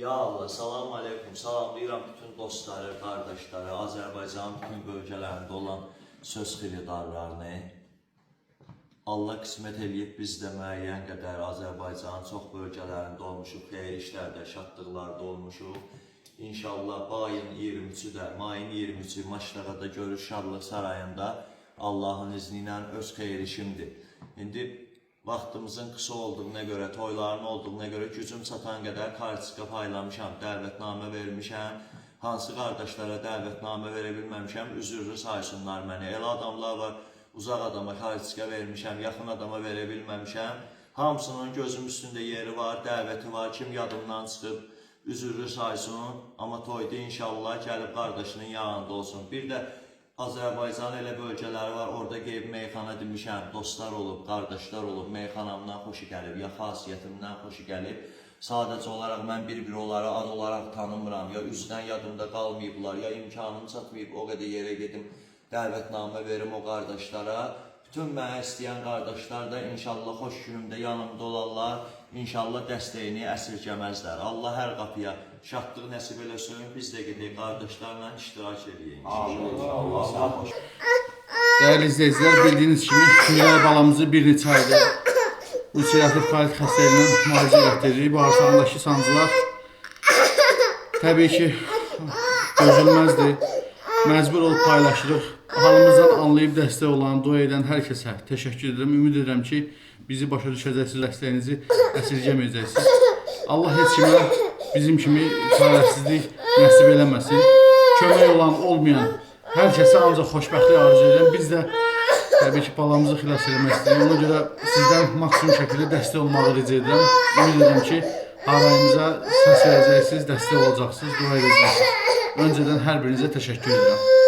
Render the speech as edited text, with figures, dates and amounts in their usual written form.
Ya Allah, salam aleyküm, salamlayıram bütün dostları, qardaşları, Azərbaycanın bütün bölgələrində olan söz xilidarlarını. Allah qismət eləyib biz də müəyyən qədər Azərbaycanın çox bölgələrində olmuşuq, xeyir işlərdə, şadlıqlarda olmuşuq. İnşallah bu ayın 23-ü də, mayın 23-ü Maşraqada Görüş Şadlıq Sarayında Allahın izni ilə öz xeyir işimdir. İndi vaxtımızın qısa olduğuna görə, toyların olduğuna görə gücüm çatan qədər kartika paylamışam, dəvətnamə vermişəm. Hansı qardaşlara dəvətnamə verə bilməmişəm, üzürlü saysınlar məni. Elə adamlar var, uzaq adama kartika vermişəm, yaxın adama verə bilməmişəm. Hamısının gözüm üstündə yeri var, dəvəti var, kim yadımdan çıxıb üzürlü saysın. Amma toyda inşallah gəlib qardaşının yanında olsun. Bir də Azərbaycan elə bölgələri var, orada qeyb meyxana demişəm, dostlar olub, qardaşlar olub, meyxanamdan xoşu gəlib, ya xasiyyətimdən xoşu gəlib. Sadəcə olaraq mən bir-bir onları ad olaraq tanımıram, ya üzdən yadımda qalmayıblar, ya imkanım çatmayıb o qədər yerə gedim, dəvətnamə verim o qardaşlara. Bütün mənə istəyən qardaşlar da inşallah xoş günümdə yanımda olarlar, inşallah dəstəyini əsirgəməzlər. Allah hər qapıya şadlıq nəsib eləsin, biz də gedək qardaşlarla iştirak edəyik. Değerli izleyiciler, bildiğiniz gibi Güzel balamızı bir neçə ayda ülserativ kolit xəstəliyindən müalicə etdiririk. Bağırsağındakı sancılar təbii ki dözülməzdir. Məcbur olub paylaşırıq. Halımızdan anlayıb dəstək olan, dua edən hər kəsə təşəkkür edirəm. Ümid edirəm ki, bizi başa düşəcəksiniz, dəstəyinizi əsirgəməyəcəksiniz. Allah heç kimə bizim kimi çarəsizlik nəsib eləməsin. Kömək olan, olmayan hər kəsə ancaq xoşbəxtlik arzu edirəm. Biz də təbii ki, balamızı xilas eləmək istəyirik. Ona görə sizdən maksimum şəkildə dəstək olmağı rica edirəm. Ümid edirəm ki, harayımıza səs verəcəksiniz, dəstək olacaqsınız, dua edəcəksiniz. Öncədən hər birinizə təşəkkür edirəm.